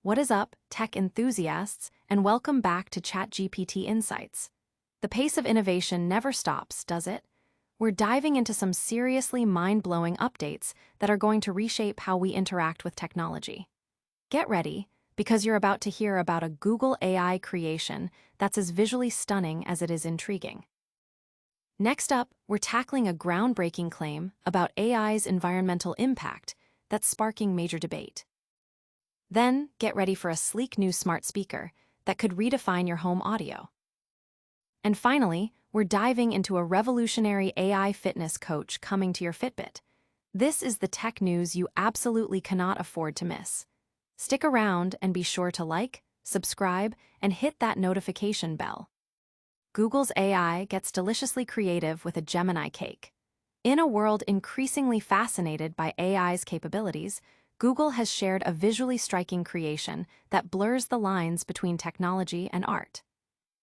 What is up, tech enthusiasts, and welcome back to ChatGPT Insights. The pace of innovation never stops, does it? We're diving into some seriously mind-blowing updates that are going to reshape how we interact with technology. Get ready, because you're about to hear about a Google AI creation that's as visually stunning as it is intriguing. Next up, we're tackling a groundbreaking claim about AI's environmental impact that's sparking major debate. Then, get ready for a sleek new smart speaker that could redefine your home audio. And finally, we're diving into a revolutionary AI fitness coach coming to your Fitbit. This is the tech news you absolutely cannot afford to miss. Stick around and be sure to like, subscribe, and hit that notification bell. Google's AI gets deliciously creative with a Gemini cake. In a world increasingly fascinated by AI's capabilities, Google has shared a visually striking creation that blurs the lines between technology and art.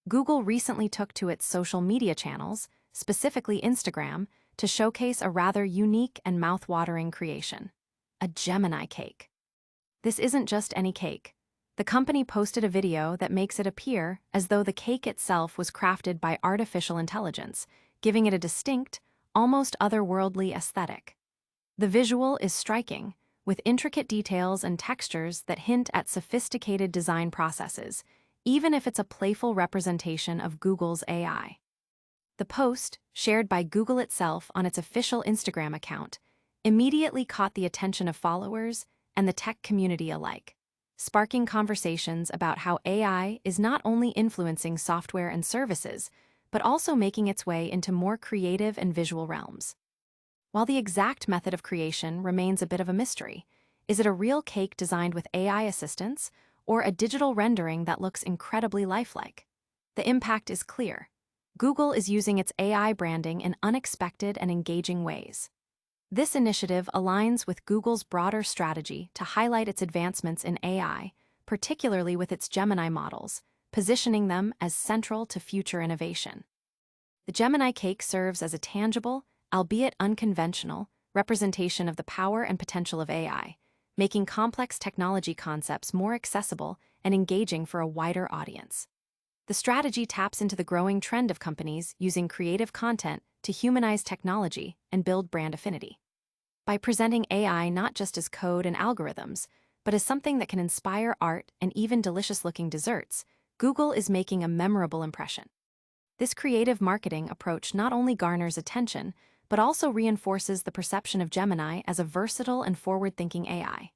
Google recently took to its social media channels, specifically Instagram, to showcase a rather unique and mouth-watering creation: a Gemini cake. This isn't just any cake. The company posted a video that makes it appear as though the cake itself was crafted by artificial intelligence, giving it a distinct, almost otherworldly aesthetic. The visual is striking, with intricate details and textures that hint at sophisticated design processes, even if it's a playful representation of Google's AI. The post, shared by Google itself on its official Instagram account, immediately caught the attention of followers and the tech community alike, sparking conversations about how AI is not only influencing software and services, but also making its way into more creative and visual realms. While the exact method of creation remains a bit of a mystery, is it a real cake designed with AI assistance, or a digital rendering that looks incredibly lifelike? The impact is clear. Google is using its AI branding in unexpected and engaging ways. This initiative aligns with Google's broader strategy to highlight its advancements in AI, particularly with its Gemini models, positioning them as central to future innovation. The Gemini cake serves as a tangible, albeit unconventional, representation of the power and potential of AI, making complex technology concepts more accessible and engaging for a wider audience. The strategy taps into the growing trend of companies using creative content to humanize technology and build brand affinity. By presenting AI not just as code and algorithms, but as something that can inspire art and even delicious-looking desserts, Google is making a memorable impression. This creative marketing approach not only garners attention, but also reinforces the perception of Gemini as a versatile and forward-thinking AI.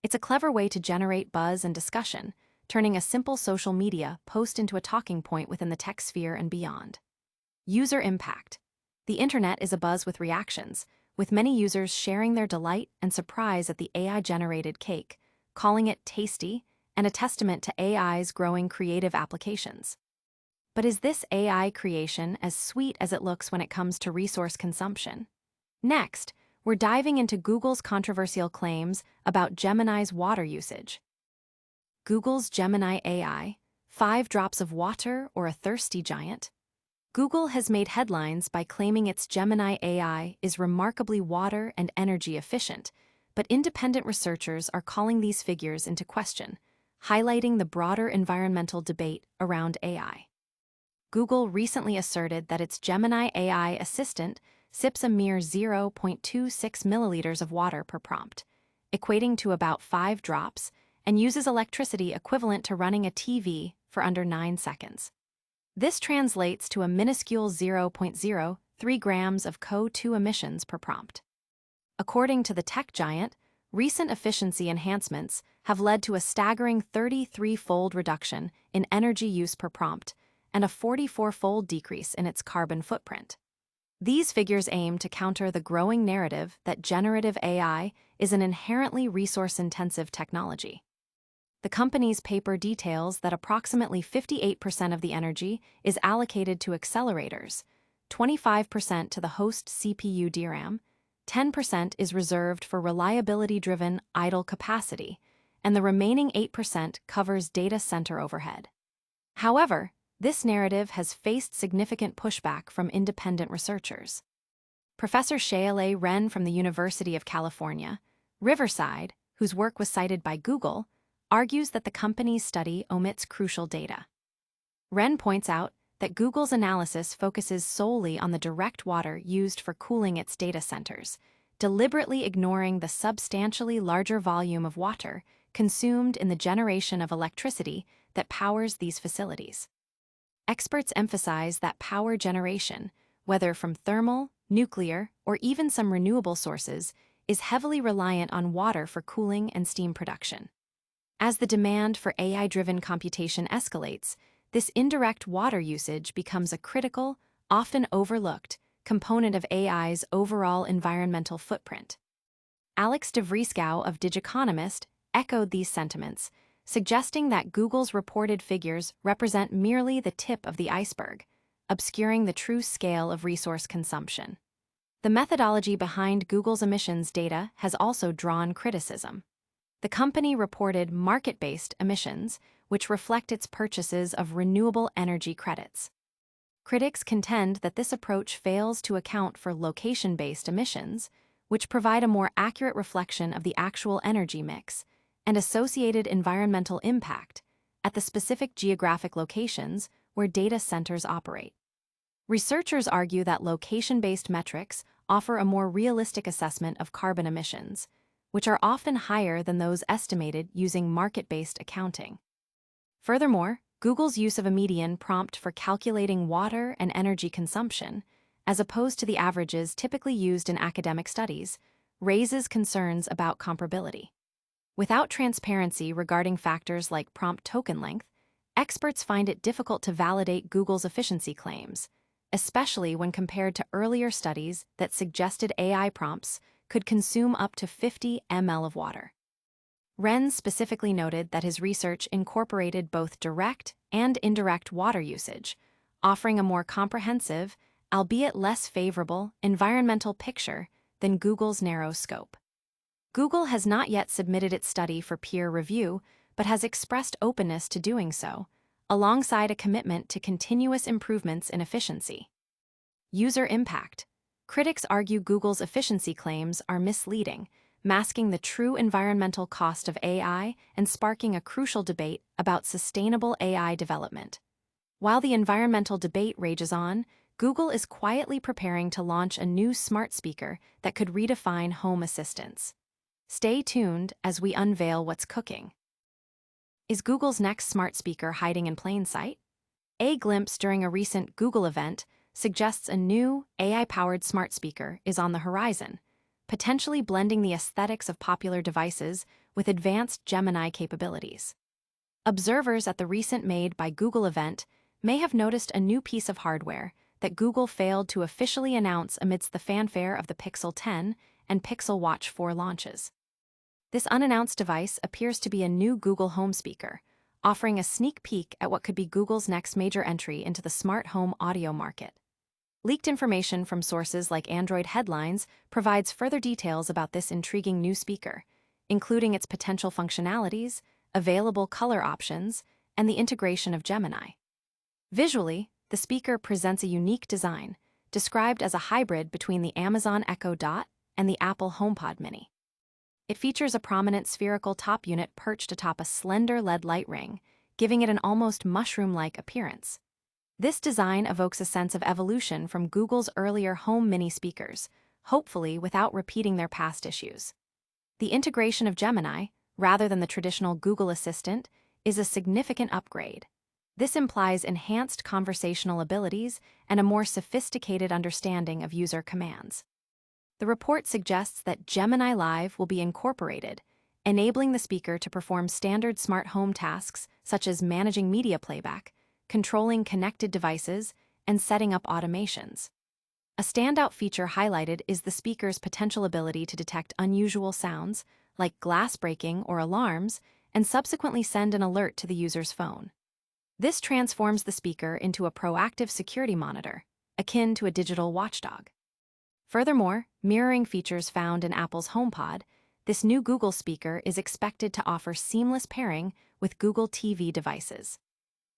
It's a clever way to generate buzz and discussion, turning a simple social media post into a talking point within the tech sphere and beyond. User impact. The internet is abuzz with reactions, with many users sharing their delight and surprise at the AI-generated cake, calling it tasty and a testament to AI's growing creative applications. But is this AI creation as sweet as it looks when it comes to resource consumption? Next, we're diving into Google's controversial claims about Gemini's water usage. Google's Gemini AI, 5 drops of water or a thirsty giant? Google has made headlines by claiming its Gemini AI is remarkably water and energy efficient, but independent researchers are calling these figures into question, highlighting the broader environmental debate around AI. Google recently asserted that its Gemini AI assistant sips a mere 0.26 milliliters of water per prompt, equating to about 5 drops, and uses electricity equivalent to running a TV for under 9 seconds. This translates to a minuscule 0.03 grams of CO2 emissions per prompt. According to the tech giant, recent efficiency enhancements have led to a staggering 33-fold reduction in energy use per prompt, and a 44-fold decrease in its carbon footprint. These figures aim to counter the growing narrative that generative AI is an inherently resource-intensive technology. The company's paper details that approximately 58% of the energy is allocated to accelerators, 25% to the host CPU DRAM, 10% is reserved for reliability-driven idle capacity, and the remaining 8% covers data center overhead. However, this narrative has faced significant pushback from independent researchers. Professor Shaile Ren from the University of California, Riverside, whose work was cited by Google, argues that the company's study omits crucial data. Wren points out that Google's analysis focuses solely on the direct water used for cooling its data centers, deliberately ignoring the substantially larger volume of water consumed in the generation of electricity that powers these facilities. Experts emphasize that power generation, whether from thermal, nuclear, or even some renewable sources, is heavily reliant on water for cooling and steam production. As the demand for AI-driven computation escalates, this indirect water usage becomes a critical, often overlooked, component of AI's overall environmental footprint. Alex de Vries-Gouw of Digiconomist echoed these sentiments, suggesting that Google's reported figures represent merely the tip of the iceberg, obscuring the true scale of resource consumption. The methodology behind Google's emissions data has also drawn criticism. The company reported market-based emissions, which reflect its purchases of renewable energy credits. Critics contend that this approach fails to account for location-based emissions, which provide a more accurate reflection of the actual energy mix and associated environmental impact at the specific geographic locations where data centers operate. Researchers argue that location-based metrics offer a more realistic assessment of carbon emissions, which are often higher than those estimated using market-based accounting. Furthermore, Google's use of a median prompt for calculating water and energy consumption, as opposed to the averages typically used in academic studies, raises concerns about comparability. Without transparency regarding factors like prompt token length, experts find it difficult to validate Google's efficiency claims, especially when compared to earlier studies that suggested AI prompts could consume up to 50 ml of water. Wren specifically noted that his research incorporated both direct and indirect water usage, offering a more comprehensive, albeit less favorable, environmental picture than Google's narrow scope. Google has not yet submitted its study for peer review, but has expressed openness to doing so, alongside a commitment to continuous improvements in efficiency. User impact. Critics argue Google's efficiency claims are misleading, masking the true environmental cost of AI and sparking a crucial debate about sustainable AI development. While the environmental debate rages on, Google is quietly preparing to launch a new smart speaker that could redefine home assistance. Stay tuned as we unveil what's cooking. Is Google's next smart speaker hiding in plain sight? A glimpse during a recent Google event suggests a new AI-powered smart speaker is on the horizon, potentially blending the aesthetics of popular devices with advanced Gemini capabilities. Observers at the recent Made by Google event may have noticed a new piece of hardware that Google failed to officially announce amidst the fanfare of the Pixel 10 and Pixel Watch 4 launches. This unannounced device appears to be a new Google Home speaker, offering a sneak peek at what could be Google's next major entry into the smart home audio market. Leaked information from sources like Android Headlines provides further details about this intriguing new speaker, including its potential functionalities, available color options, and the integration of Gemini. Visually, the speaker presents a unique design, described as a hybrid between the Amazon Echo Dot and the Apple HomePod Mini. It features a prominent spherical top unit perched atop a slender LED light ring, giving it an almost mushroom-like appearance. This design evokes a sense of evolution from Google's earlier home mini speakers, hopefully without repeating their past issues. The integration of Gemini, rather than the traditional Google Assistant, is a significant upgrade. This implies enhanced conversational abilities and a more sophisticated understanding of user commands. The report suggests that Gemini Live will be incorporated, enabling the speaker to perform standard smart home tasks such as managing media playback, controlling connected devices, and setting up automations. A standout feature highlighted is the speaker's potential ability to detect unusual sounds, like glass breaking or alarms, and subsequently send an alert to the user's phone. This transforms the speaker into a proactive security monitor, akin to a digital watchdog. Furthermore, mirroring features found in Apple's HomePod, this new Google speaker is expected to offer seamless pairing with Google TV devices.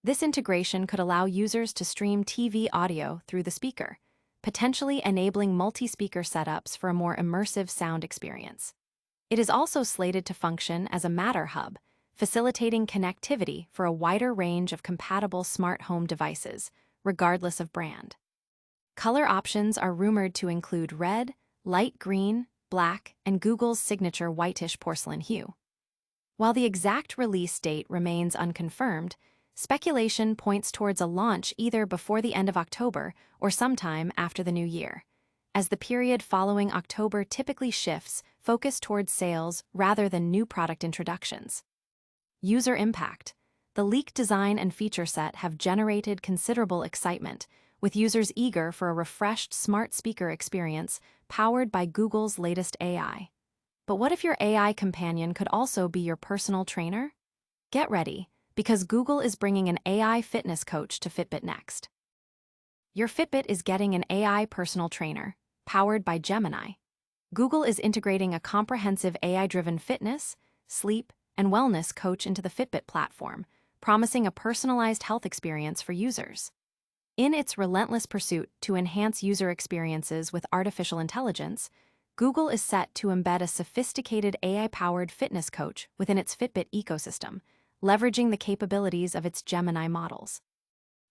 This integration could allow users to stream TV audio through the speaker, potentially enabling multi-speaker setups for a more immersive sound experience. It is also slated to function as a Matter hub, facilitating connectivity for a wider range of compatible smart home devices, regardless of brand. Color options are rumored to include red, light green, black, and Google's signature whitish porcelain hue. While the exact release date remains unconfirmed, speculation points towards a launch either before the end of October or sometime after the new year, as the period following October typically shifts focus towards sales rather than new product introductions. User impact. The leaked design and feature set have generated considerable excitement, with users eager for a refreshed smart speaker experience powered by Google's latest AI. But what if your AI companion could also be your personal trainer? Get ready, because Google is bringing an AI fitness coach to Fitbit next. Your Fitbit is getting an AI personal trainer, powered by Gemini. Google is integrating a comprehensive AI-driven fitness, sleep, and wellness coach into the Fitbit platform, promising a personalized health experience for users. In its relentless pursuit to enhance user experiences with artificial intelligence, Google is set to embed a sophisticated AI-powered fitness coach within its Fitbit ecosystem, leveraging the capabilities of its Gemini models.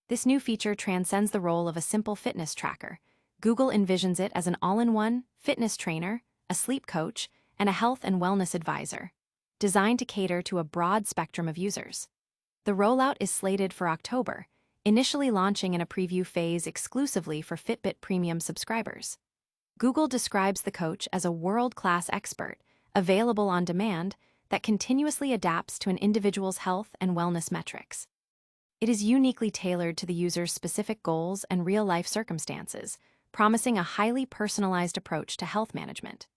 This new feature transcends the role of a simple fitness tracker. Google envisions it as an all-in-one fitness trainer, a sleep coach, and a health and wellness advisor, designed to cater to a broad spectrum of users. The rollout is slated for October, initially launching in a preview phase exclusively for Fitbit Premium subscribers. Google describes the coach as a world-class expert, available on demand, that continuously adapts to an individual's health and wellness metrics. It is uniquely tailored to the user's specific goals and real-life circumstances, promising a highly personalized approach to health management.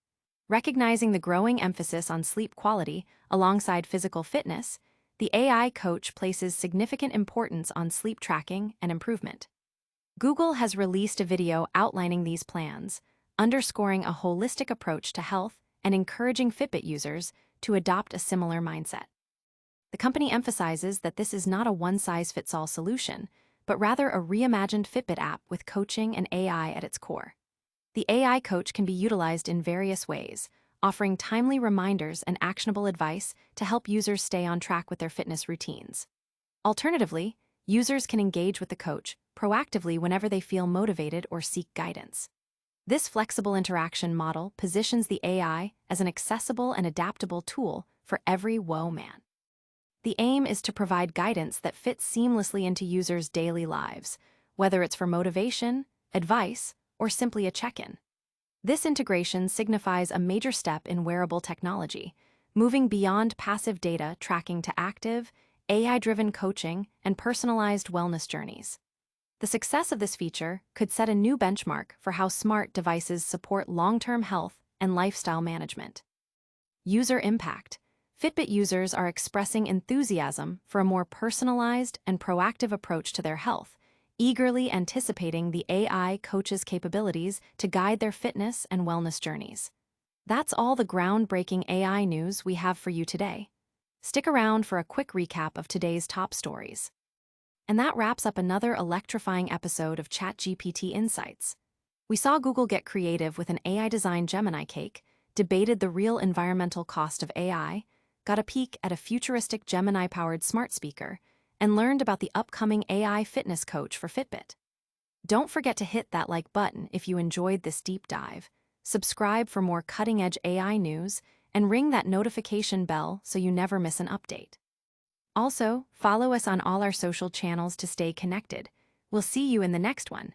Recognizing the growing emphasis on sleep quality alongside physical fitness, the AI coach places significant importance on sleep tracking and improvement. Google has released a video outlining these plans, underscoring a holistic approach to health and encouraging Fitbit users to adopt a similar mindset. The company emphasizes that this is not a one-size-fits-all solution, but rather a reimagined Fitbit app with coaching and AI at its core. The AI coach can be utilized in various ways, offering timely reminders and actionable advice to help users stay on track with their fitness routines. Alternatively, users can engage with the coach proactively whenever they feel motivated or seek guidance. This flexible interaction model positions the AI as an accessible and adaptable tool for every woe man. The aim is to provide guidance that fits seamlessly into users' daily lives, whether it's for motivation, advice, or simply a check-in. This integration signifies a major step in wearable technology, moving beyond passive data tracking to active, AI-driven coaching and personalized wellness journeys. The success of this feature could set a new benchmark for how smart devices support long-term health and lifestyle management. User impact. Fitbit users are expressing enthusiasm for a more personalized and proactive approach to their health, eagerly anticipating the AI coach's capabilities to guide their fitness and wellness journeys. That's all the groundbreaking AI news we have for you today. Stick around for a quick recap of today's top stories. And that wraps up another electrifying episode of ChatGPT Insights. We saw Google get creative with an AI-designed Gemini cake, debated the real environmental cost of AI, got a peek at a futuristic Gemini-powered smart speaker, and learned about the upcoming AI fitness coach for Fitbit. Don't forget to hit that like button if you enjoyed this deep dive, subscribe for more cutting-edge AI news, and ring that notification bell so you never miss an update. Also, follow us on all our social channels to stay connected. We'll see you in the next one.